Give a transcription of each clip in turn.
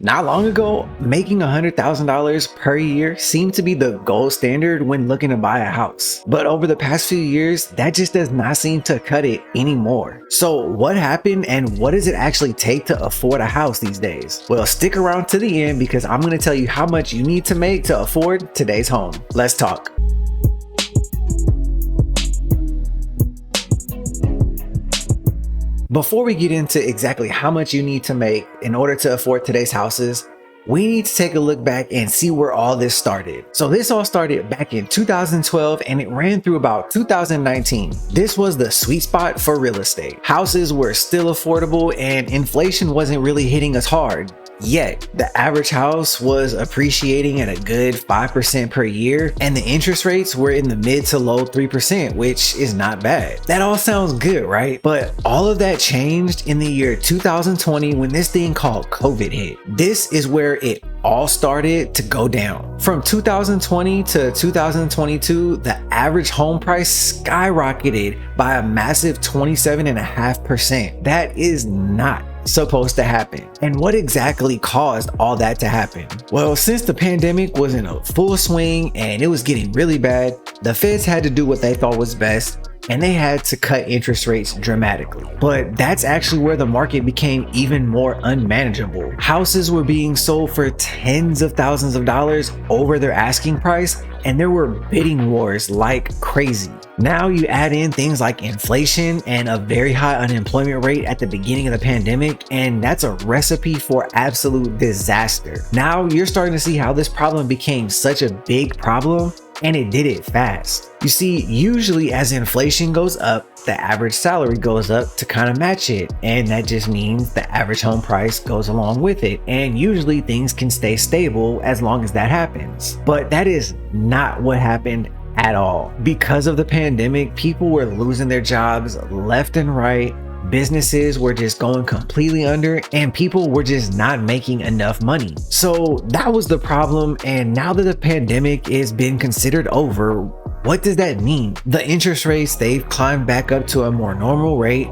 Not long ago, making $100,000 per year seemed to be the gold standard when looking to buy a house. But over the past few years, that just does not seem to cut it anymore. So what happened and what does it actually take to afford a house these days? Well, stick around to the end because I'm going to tell you how much you need to make to afford today's home. Let's talk. Before we get into exactly how much you need to make in order to afford today's houses, we need to take a look back and see where all this started. So this all started back in 2012 and it ran through about 2019. This was the sweet spot for real estate. Houses were still affordable and inflation wasn't really hitting us hard. Yet, the average house was appreciating at a good 5% per year, and the interest rates were in the mid to low 3%, which is not bad. That all sounds good, right? But all of that changed in the year 2020 when this thing called COVID hit. This is where it all started to go down. From 2020 to 2022, the average home price skyrocketed by a massive 27.5%. That is not supposed to happen. And what exactly caused all that to happen? Well, since the pandemic was in a full swing and it was getting really bad, the feds had to do what they thought was best, and they had to cut interest rates dramatically. But that's actually where the market became even more unmanageable. Houses were being sold for tens of thousands of dollars over their asking price, and there were bidding wars like crazy. Now you add in things like inflation and a very high unemployment rate at the beginning of the pandemic, and that's a recipe for absolute disaster. Now you're starting to see how this problem became such a big problem, and it did it fast. You see, usually as inflation goes up, the average salary goes up to kind of match it, and that just means the average home price goes along with it, and usually things can stay stable as long as that happens. But that is not what happened at all. Because of the pandemic, people were losing their jobs left and right. Businesses were just going completely under and people were just not making enough money. So that was the problem. And now that the pandemic is being considered over, what does that mean? The interest rates, they've climbed back up to a more normal rate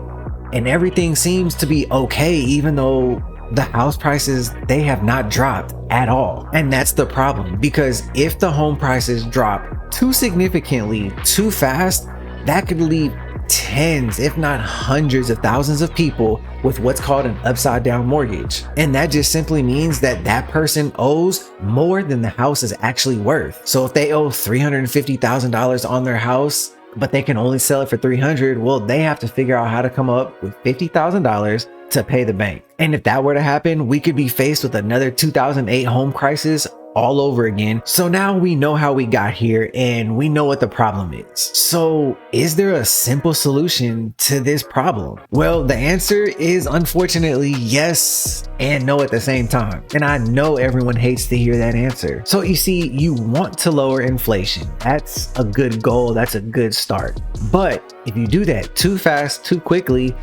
and everything seems to be okay, even though the house prices, they have not dropped at all. And that's the problem, because if the home prices drop too significantly, too fast, that could leave tens, if not hundreds of thousands of people with what's called an upside down mortgage. And that just simply means that that person owes more than the house is actually worth. So if they owe $350,000 on their house, but they can only sell it for $300,000, well, they have to figure out how to come up with $50,000 to pay the bank. And if that were to happen, we could be faced with another 2008 home crisis all over again. So now we know how we got here and we know what the problem is. So is there a simple solution to this problem? Well, the answer is unfortunately yes and no at the same time. And I know everyone hates to hear that answer. So you see, you want to lower inflation. That's a good goal. That's a good start. But if you do that too fast, too quickly,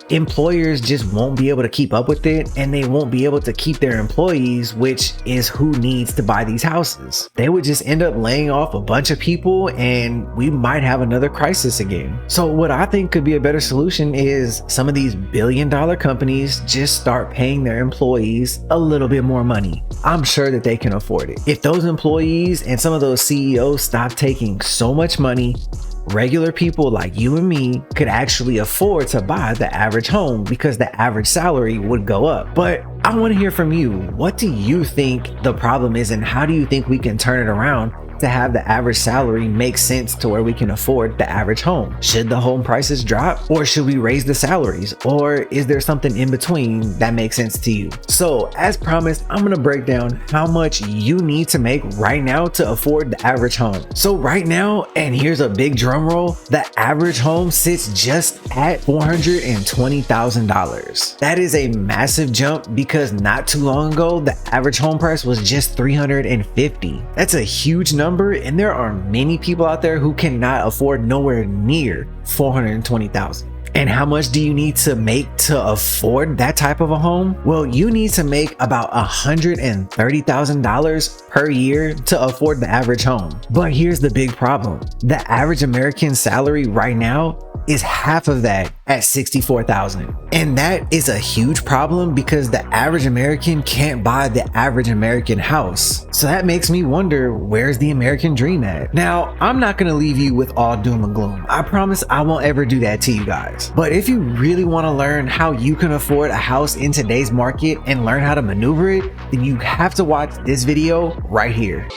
employers just won't be able to keep up with it and they won't be able to keep their employees, which is who needs to buy these houses. They would just end up laying off a bunch of people and we might have another crisis again. So what I think could be a better solution is some of these billion-dollar companies just start paying their employees a little bit more money. I'm sure that they can afford it. If those employees and some of those CEOs stop taking so much money, regular people like you and me could actually afford to buy the average home because the average salary would go up. But I want to hear from you. What do you think the problem is and how do you think we can turn it around to have the average salary make sense to where we can afford the average home? Should the home prices drop or should we raise the salaries? Or is there something in between that makes sense to you? So as promised, I'm going to break down how much you need to make right now to afford the average home. So right now, and here's a big drum roll, the average home sits just at $420,000. That is a massive jump because not too long ago, the average home price was just $350,000. That's a huge number. And there are many people out there who cannot afford nowhere near $420,000. And how much do you need to make to afford that type of a home? Well, you need to make about $130,000 per year to afford the average home. But here's the big problem. The average American salary right now is half of that at $64,000. And that is a huge problem because the average American can't buy the average American house. So that makes me wonder, where's the American dream at? Now, I'm not gonna leave you with all doom and gloom. I promise I won't ever do that to you guys. But if you really wanna learn how you can afford a house in today's market and learn how to maneuver it, then you have to watch this video right here.